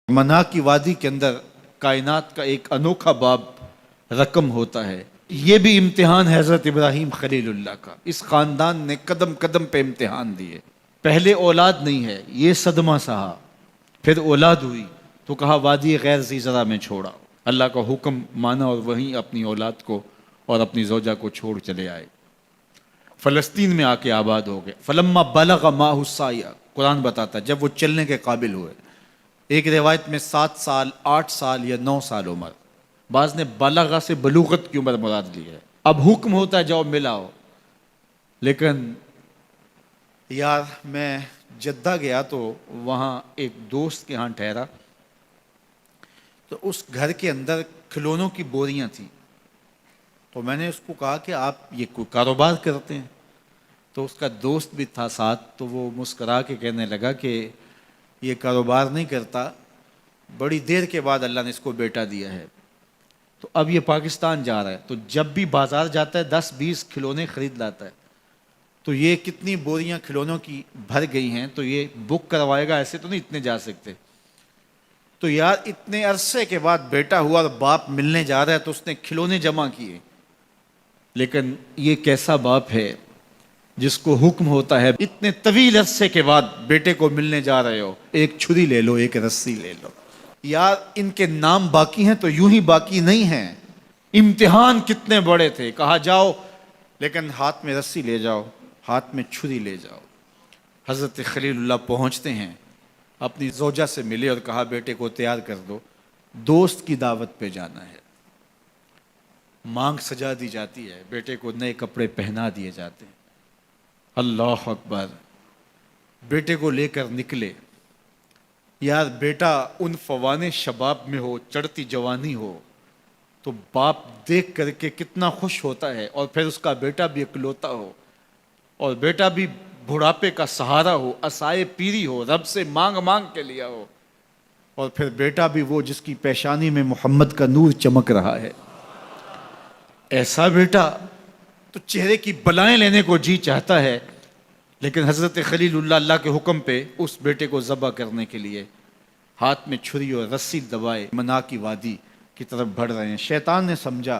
منا کی وادی کے اندر کائنات کا ایک انوکھا باب رقم ہوتا ہے۔ یہ بھی امتحان ہے حضرت ابراہیم خلیل اللہ کا۔ اس خاندان نے قدم قدم پہ امتحان دیے۔ پہلے اولاد نہیں ہے، یہ صدمہ سہا، پھر اولاد ہوئی تو کہا وادی غیر ذی زرع میں چھوڑا۔ اللہ کا حکم مانا اور وہیں اپنی اولاد کو اور اپنی زوجہ کو چھوڑ چلے آئے، فلسطین میں آ کے آباد ہو گئے۔ فلما بلغ معہ السعی، قرآن بتاتا جب وہ چلنے کے قابل ہوئے، ایک روایت میں 7 سال 8 سال یا 9 سال عمر، بعض نے بلغہ سے بلوغت کی عمر مراد لی ہے۔ اب حکم ہوتا ہے جاؤ ملاؤ، لیکن یار میں جدہ گیا تو وہاں ایک دوست کے ہاں ٹھہرا، تو اس گھر کے اندر کھلونوں کی بوریاں تھیں، تو میں نے اس کو کہا کہ آپ یہ کوئی کاروبار کرتے ہیں؟ تو اس کا دوست بھی تھا ساتھ، تو وہ مسکرا کے کہنے لگا کہ یہ کاروبار نہیں کرتا، بڑی دیر کے بعد اللہ نے اس کو بیٹا دیا ہے، تو اب یہ پاکستان جا رہا ہے، تو جب بھی بازار جاتا ہے 10-20 کھلونے خرید لاتا ہے، تو یہ کتنی بوریاں کھلونوں کی بھر گئی ہیں، تو یہ بک کروائے گا، ایسے تو نہیں اتنے جا سکتے۔ تو یار اتنے عرصے کے بعد بیٹا ہوا اور باپ ملنے جا رہا ہے، تو اس نے کھلونے جمع کیے۔ لیکن یہ کیسا باپ ہے جس کو حکم ہوتا ہے اتنے طویل عرصے کے بعد بیٹے کو ملنے جا رہے ہو، ایک چھری لے لو، ایک رسی لے لو۔ یار ان کے نام باقی ہیں تو یوں ہی باقی نہیں ہیں، امتحان کتنے بڑے تھے۔ کہا جاؤ، لیکن ہاتھ میں رسی لے جاؤ، ہاتھ میں چھری لے جاؤ۔ حضرت خلیل اللہ پہنچتے ہیں، اپنی زوجہ سے ملے اور کہا بیٹے کو تیار کر دو، دوست کی دعوت پہ جانا ہے۔ مانگ سجا دی جاتی ہے، بیٹے کو نئے کپڑے پہنا دیے جاتے ہیں۔ اللہ اکبر، بیٹے کو لے کر نکلے۔ یار بیٹا ان فوان شباب میں ہو، چڑھتی جوانی ہو، تو باپ دیکھ کر کے کتنا خوش ہوتا ہے، اور پھر اس کا بیٹا بھی اکلوتا ہو، اور بیٹا بھی بڑھاپے کا سہارا ہو، عصائے پیری ہو، رب سے مانگ مانگ کے لیا ہو، اور پھر بیٹا بھی وہ جس کی پیشانی میں محمد کا نور چمک رہا ہے۔ ایسا بیٹا تو چہرے کی بلائیں لینے کو جی چاہتا ہے، لیکن حضرت خلیل اللہ اللہ کے حکم پہ اس بیٹے کو ذبح کرنے کے لیے ہاتھ میں چھری اور رسی دبائے منا کی وادی کی طرف بڑھ رہے ہیں۔ شیطان نے سمجھا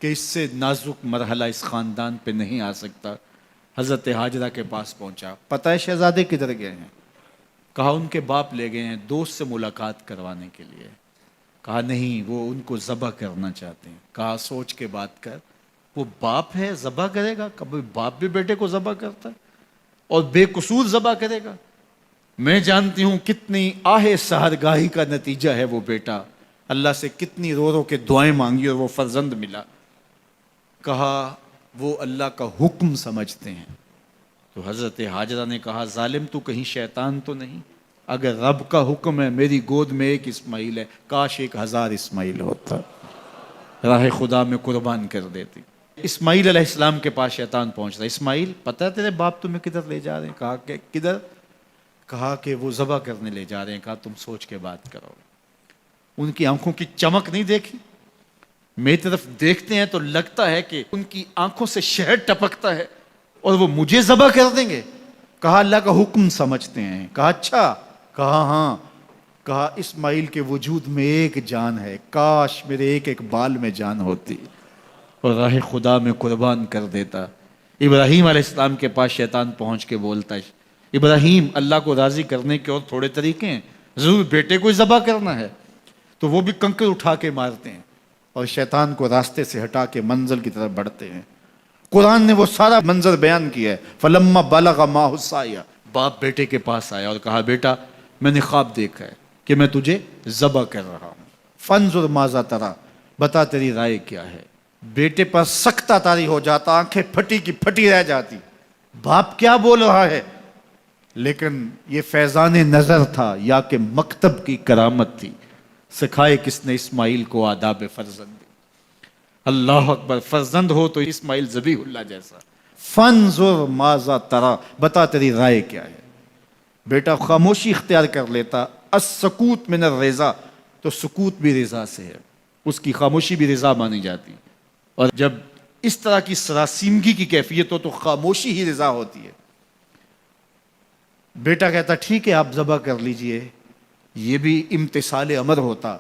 کہ اس سے نازک مرحلہ اس خاندان پہ نہیں آ سکتا، حضرت حاجرہ کے پاس پہنچا۔ پتہ ہے شہزادے کدھر گئے ہیں؟ کہا ان کے باپ لے گئے ہیں دوست سے ملاقات کروانے کے لیے۔ کہا نہیں، وہ ان کو ذبح کرنا چاہتے ہیں۔ کہا سوچ کے بات کر، وہ باپ ہے ذبح کرے گا؟ کبھی باپ بھی بیٹے کو ذبح کرتا ہے اور بے قصور ذبح کرے گا؟ میں جانتی ہوں کتنی آہ سحرگاہی کا نتیجہ ہے وہ بیٹا، اللہ سے کتنی رو رو کے دعائیں مانگی اور وہ فرزند ملا۔ کہا وہ اللہ کا حکم سمجھتے ہیں۔ تو حضرت حاجرہ نے کہا ظالم تو کہیں شیطان تو نہیں؟ اگر رب کا حکم ہے، میری گود میں ایک اسماعیل ہے، کاش 1000 اسماعیل ہوتا، راہ خدا میں قربان کر دیتی۔ اسماعیل علیہ السلام کے پاس شیطان پہنچ رہا، اسماعیل پتہ ہے تیرے باپ تمہیں کدھر لے جا رہے ہیں؟ کہا کہ کدھر؟ کہا کہ وہ ذبح کرنے لے جا رہے ہیں۔ کہا تم سوچ کے بات کرو۔ ان کی آنکھوں کی چمک نہیں دیکھی؟ میری طرف دیکھتے ہیں تو لگتا ہے کہ ان کی آنکھوں سے شہد ٹپکتا ہے، اور وہ مجھے ذبح کر دیں گے؟ کہا اللہ کا حکم سمجھتے ہیں۔ کہا اچھا؟ کہا ہاں۔ کہا اسماعیل کے وجود میں ایک جان ہے، کاش میرے ایک ایک بال میں جان ہوتی اور راہ خدا میں قربان کر دیتا۔ ابراہیم علیہ السلام کے پاس شیطان پہنچ کے بولتا ہے ابراہیم اللہ کو راضی کرنے کے اور تھوڑے طریقے ہیں، ضرور بیٹے کو ذبح کرنا ہے۔ تو وہ بھی کنکر اٹھا کے مارتے ہیں اور شیطان کو راستے سے ہٹا کے منزل کی طرف بڑھتے ہیں۔ قرآن نے وہ سارا منظر بیان کیا ہے۔ فلما بلغ معہ السعی، باپ بیٹے کے پاس آیا اور کہا بیٹا میں نے خواب دیکھا ہے کہ میں تجھے ذبح کر رہا ہوں، فانظر ماذا تری، بتا تیری رائے کیا ہے۔ بیٹے پر سختہ طاری ہو جاتا، آنکھیں پھٹی کی پھٹی رہ جاتی، باپ کیا بول رہا ہے؟ لیکن یہ فیضان نظر تھا یا کہ مکتب کی کرامت تھی؟ سکھائے کس نے اسماعیل کو آداب فرزند؟ اللہ اکبر، فرزند ہو تو اسماعیل ذبیح اللہ جیسا۔ فانظر ماذا تری، بتا تیری رائے کیا ہے۔ بیٹا خاموشی اختیار کر لیتا، السکوت من الرضا، تو سکوت بھی رضا سے ہے، اس کی خاموشی بھی رضا مانی جاتی، اور جب اس طرح کی سراسیمگی کی کیفیت ہو تو خاموشی ہی رضا ہوتی ہے۔ بیٹا کہتا ٹھیک ہے آپ ذبح کر لیجئے، یہ بھی امتثال امر ہوتا،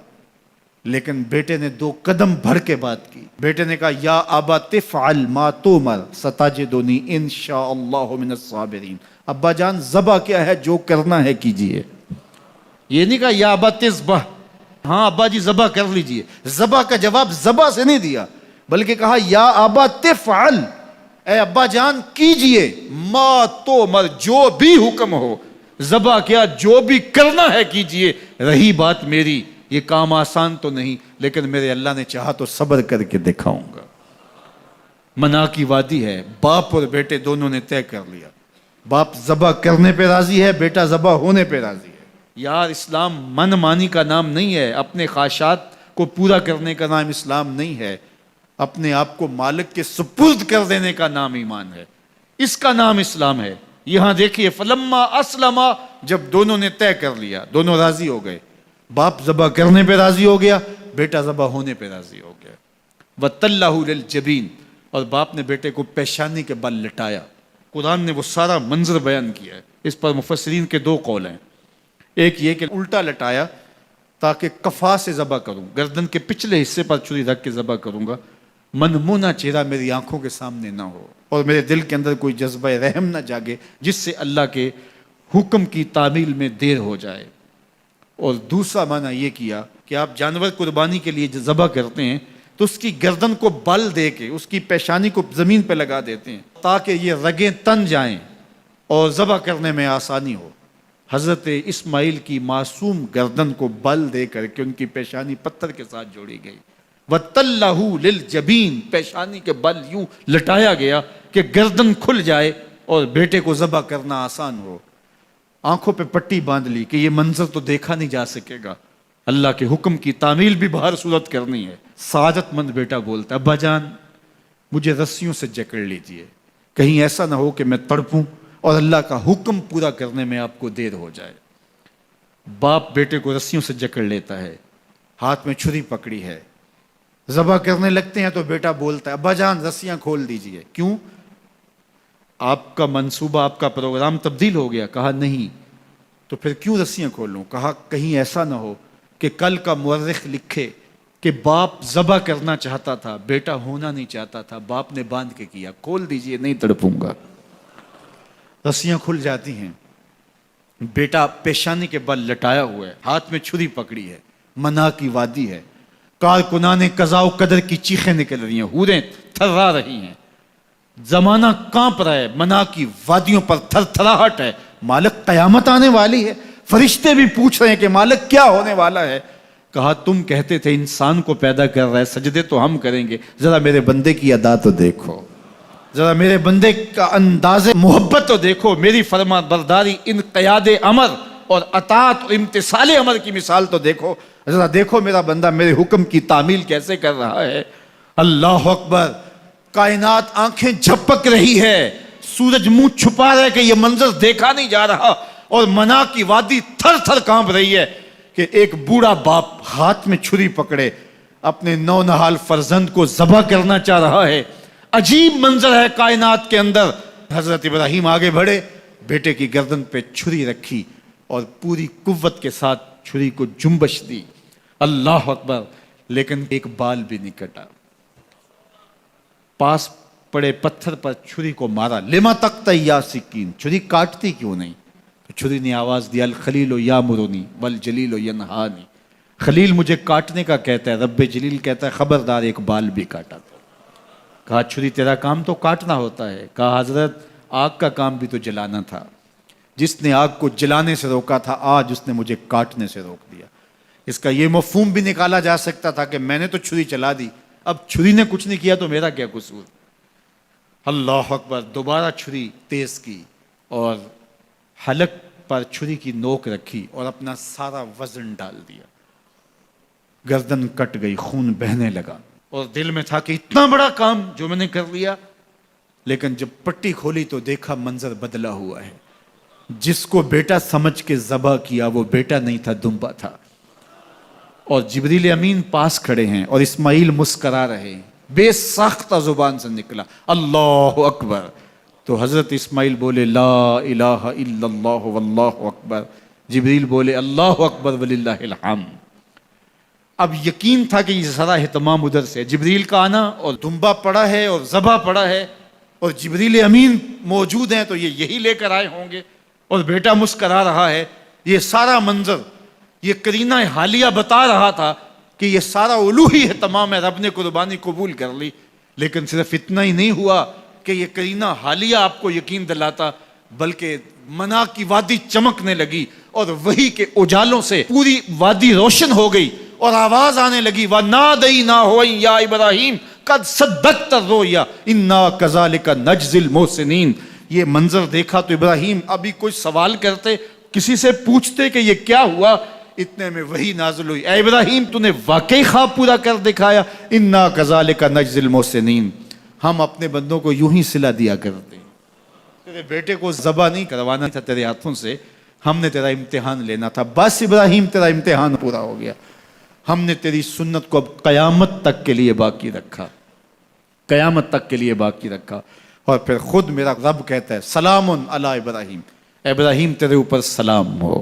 لیکن بیٹے نے 2 قدم بڑھ کے بات کی. بیٹے نے کہا یا ابا تفعل ما تؤمر ستجدنی ان شاء اللہ من الصابرین. ابا جان ذبح کیا ہے، جو کرنا ہے کیجئے. یہ نہیں کہا یا ابا تذبح، ہاں ابا جی ذبح کر لیجئے. ذبح کا جواب ذبح سے نہیں دیا، بلکہ کہا یا ابا تفعل، اے ابا جان کیجئے ما تؤمر، جو بھی حکم ہو. ذبح کیا، جو بھی کرنا ہے کیجئے. رہی بات میری، یہ کام آسان تو نہیں، لیکن میرے اللہ نے چاہا تو صبر کر کے دکھاؤں گا. منا کی وادی ہے، باپ اور بیٹے دونوں نے طے کر لیا. باپ ذبح کرنے پہ راضی ہے، بیٹا ذبح ہونے پہ راضی ہے. یار اسلام من مانی کا نام نہیں ہے، اپنے خواہشات کو پورا کرنے کا نام اسلام نہیں ہے، اپنے آپ کو مالک کے سپرد کر دینے کا نام ایمان ہے. اس کا نام اسلام ہے. یہاں دیکھیے فلما اسلما، جب دونوں نے طے کر لیا، دونوں راضی ہو گئے. باپ ذبح کرنے پہ راضی ہو گیا، بیٹا ذبح ہونے پہ راضی ہو گیا. وَتَلَّهُ لِلْجَبِينِ، اور باپ نے بیٹے کو پیشانی کے بل لٹایا. قرآن نے وہ سارا منظر بیان کیا ہے. اس پر مفسرین کے 2 قول ہیں. ایک یہ کہ الٹا لٹایا تاکہ کفا سے ذبح کروں، گردن کے پچھلے حصے پر چھری رکھ کے ذبح کروں گا، منمونہ چہرہ میری آنکھوں کے سامنے نہ ہو اور میرے دل کے اندر کوئی جذبہ رحم نہ جاگے جس سے اللہ کے حکم کی تعمیل میں دیر ہو جائے. اور دوسرا معنی یہ کیا کہ آپ جانور قربانی کے لیے ذبح کرتے ہیں تو اس کی گردن کو بل دے کے اس کی پیشانی کو زمین پہ لگا دیتے ہیں تاکہ یہ رگیں تن جائیں اور ذبح کرنے میں آسانی ہو. حضرت اسماعیل کی معصوم گردن کو بل دے کر کے ان کی پیشانی پتھر کے ساتھ جوڑی گئی. وَتَلَّهُ لِلْجَبِينِ، پیشانی کے بل یوں لٹایا گیا کہ گردن کھل جائے اور بیٹے کو ذبح کرنا آسان ہو. آنکھوں پہ پٹی باندھ لی کہ یہ منظر تو دیکھا نہیں جا سکے گا، اللہ کے حکم کی تعمیل بھی باہر صورت کرنی ہے. سعادت مند بیٹا بولتا ابا جان مجھے رسیوں سے جکڑ لیجئے، کہیں ایسا نہ ہو کہ میں تڑپوں اور اللہ کا حکم پورا کرنے میں آپ کو دیر ہو جائے. باپ بیٹے کو رسیوں سے جکڑ لیتا ہے، ہاتھ میں چھری پکڑی ہے، ذبح کرنے لگتے ہیں تو بیٹا بولتا ہے ابا جان رسیاں کھول دیجئے. کیوں؟ آپ کا منصوبہ، آپ کا پروگرام تبدیل ہو گیا. کہا نہیں. تو پھر کیوں رسیاں کھولوں؟ کہا کہیں ایسا نہ ہو کہ کل کا مورخ لکھے کہ باپ ذبح کرنا چاہتا تھا، بیٹا ہونا نہیں چاہتا تھا، باپ نے باندھ کے کیا. کھول دیجئے، نہیں تڑپوں گا. رسیاں کھل جاتی ہیں. بیٹا پیشانی کے بل لٹایا ہوا ہے، ہاتھ میں چھری پکڑی ہے، منا کی وادی ہے، کارکنان قضاء و قدر کی چیخیں نکل رہی ہیں، حوریں تھرا رہی ہیں، زمانہ کانپ رہا ہے، منا کی وادیوں پر تھر تھراہٹ ہے. مالک قیامت آنے والی ہے. فرشتے بھی پوچھ رہے ہیں کہ مالک کیا ہونے والا ہے. کہا تم کہتے تھے انسان کو پیدا کر رہا ہے، سجدے تو ہم کریں گے، ذرا میرے بندے کی ادا تو دیکھو، ذرا میرے بندے کا انداز محبت تو دیکھو، میری فرما برداری، انقیاد امر اور اطاعت اور امتثال امر کی مثال تو دیکھو، ذرا دیکھو میرا بندہ میرے حکم کی تعمیل کیسے کر رہا ہے. اللہ اکبر. کائنات آنکھیں جھپک رہی ہے، سورج منہ چھپا رہا ہے کہ یہ منظر دیکھا نہیں جا رہا، اور منا کی وادی تھر تھر کانپ رہی ہے کہ ایک بوڑھا باپ ہاتھ میں چھری پکڑے اپنے نونہال فرزند کو ذبح کرنا چاہ رہا ہے. عجیب منظر ہے کائنات کے اندر. حضرت ابراہیم آگے بڑھے، بیٹے کی گردن پہ چھری رکھی اور پوری قوت کے ساتھ چھری کو جنبش دی. اللہ اکبر. لیکن ایک بال بھی نہیں کٹا. پاس پڑے پتھر پر چھری کو مارا. لما تقطع یا سکین، چھری کاٹتی کیوں نہیں؟ تو چھری نے آواز دیا الخلیل یامرنی والجلیل ینہانی، خلیل مجھے کاٹنے کا کہتا ہے، رب جلیل کہتا ہے خبردار ایک بال بھی کاٹا. تو کہا چھری تیرا کام تو کاٹنا ہوتا ہے. کہا حضرت آگ کا کام بھی تو جلانا تھا، جس نے آگ کو جلانے سے روکا تھا آج اس نے مجھے کاٹنے سے روک دیا. اس کا یہ مفہوم بھی نکالا جا سکتا تھا کہ میں نے تو چھری چلا دی، اب چھری نے کچھ نہیں کیا تو میرا کیا قصور. اللہ اکبر. دوبارہ چھری تیز کی اور حلق پر چھری کی نوک رکھی اور اپنا سارا وزن ڈال دیا. گردن کٹ گئی، خون بہنے لگا اور دل میں تھا کہ اتنا بڑا کام جو میں نے کر لیا. لیکن جب پٹی کھولی تو دیکھا منظر بدلا ہوا ہے. جس کو بیٹا سمجھ کے ذبح کیا وہ بیٹا نہیں تھا، دمبا تھا. اور جبریل امین پاس کھڑے ہیں اور اسماعیل مسکرا رہے ہیں. بے ساختہ زبان سے نکلا اللہ اکبر. تو حضرت اسماعیل بولے لا الہ الا اللہ واللہ اکبر. جبریل بولے اللہ اکبر وللہ الحمد۔ اب یقین تھا کہ یہ سارا اہتمام ادھر سے، جبریل کا آنا اور دمبا پڑا ہے اور ذبح پڑا ہے اور جبریل امین موجود ہیں تو یہ یہی لے کر آئے ہوں گے، اور بیٹا مسکرا رہا ہے۔ یہ سارا منظر، یہ قرینہ حالیہ بتا رہا تھا کہ یہ سارا الوہی اہتمام ہے، رب نے قربانی قبول کر لی۔ لیکن صرف اتنا ہی نہیں ہوا کہ یہ قرینہ حالیہ آپ کو یقین دلاتا، بلکہ منا کی وادی چمکنے لگی اور وہی کے اجالوں سے پوری وادی روشن ہو گئی، اور آواز آنے لگی وَنَادَيْنَاهُ يَا إِبْرَاهِيمُ قَدْ صَدَّقْتَ الرُّؤْيَا إِنَّا كَذَلِكَ نَجْزِي الْمُحْسِنِينَ۔ یہ منظر دیکھا تو ابراہیم ابھی کوئی سوال کرتے، کسی سے پوچھتے کہ یہ کیا ہوا، اتنے میں وہی نازل ہوئی، اے ابراہیم تو نے واقعی خواب پورا کر دکھایا، اِنَّا كَذَلِكَ نَجْزِي الْمُحْسِنِينَ، ہم اپنے بندوں کو یوں ہی صلہ دیا کرتے ہیں۔ تیرے بیٹے کو ذبح نہیں کروانا تھا تیرے ہاتھوں سے، ہم نے تیرا امتحان لینا تھا، بس ابراہیم تیرا امتحان پورا ہو گیا، ہم نے تیری سنت کو اب قیامت تک کے لیے باقی رکھا، قیامت تک کے لیے باقی رکھا۔ اور پھر خود میرا رب کہتا ہے سلام علی ابراہیم، ابراہیم تیرے اوپر سلام ہو۔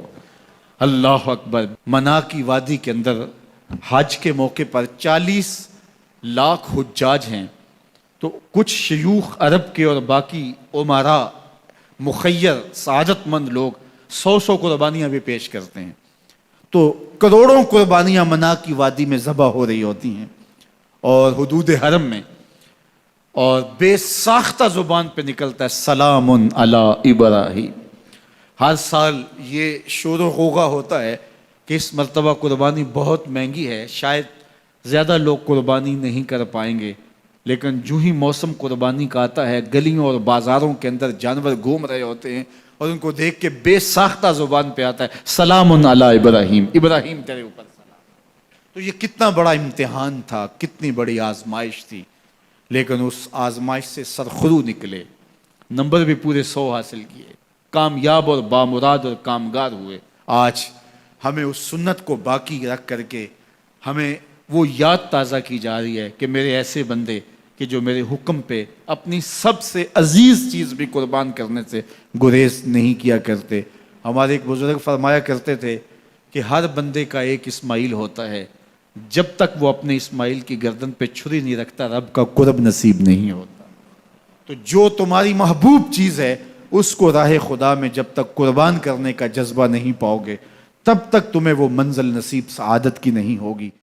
اللہ اکبر۔ منا کی وادی کے اندر حج کے موقع پر 40 لاکھ حجاج ہیں، تو کچھ شیوخ عرب کے اور باقی عمراء مخیر سعادت مند لوگ 100 قربانیاں بھی پیش کرتے ہیں، تو کروڑوں قربانیاں منا کی وادی میں ذبح ہو رہی ہوتی ہیں اور حدود حرم میں، اور بے ساختہ زبان پہ نکلتا ہے سلام علی ابراہیم۔ ہر سال یہ شور و غوغا ہوتا ہے کہ اس مرتبہ قربانی بہت مہنگی ہے، شاید زیادہ لوگ قربانی نہیں کر پائیں گے، لیکن جو ہی موسم قربانی کا آتا ہے گلیوں اور بازاروں کے اندر جانور گھوم رہے ہوتے ہیں اور ان کو دیکھ کے بے ساختہ زبان پہ آتا ہے سلام علی ابراہیم، ابراہیم تیرے اوپر سلام۔ تو یہ کتنا بڑا امتحان تھا، کتنی بڑی آزمائش تھی، لیکن اس آزمائش سے سرخرو نکلے، نمبر بھی پورے 100 حاصل کیے، کامیاب اور بامراد اور کامگار ہوئے۔ آج ہمیں اس سنت کو باقی رکھ کر کے ہمیں وہ یاد تازہ کی جا رہی ہے کہ میرے ایسے بندے کہ جو میرے حکم پہ اپنی سب سے عزیز چیز بھی قربان کرنے سے گریز نہیں کیا کرتے۔ ہمارے ایک بزرگ فرمایا کرتے تھے کہ ہر بندے کا ایک اسماعیل ہوتا ہے، جب تک وہ اپنے اسماعیل کی گردن پہ چھری نہیں رکھتا رب کا قرب نصیب نہیں ہوتا۔ تو جو تمہاری محبوب چیز ہے اس کو راہ خدا میں جب تک قربان کرنے کا جذبہ نہیں پاؤ گے، تب تک تمہیں وہ منزل نصیب سعادت کی نہیں ہوگی۔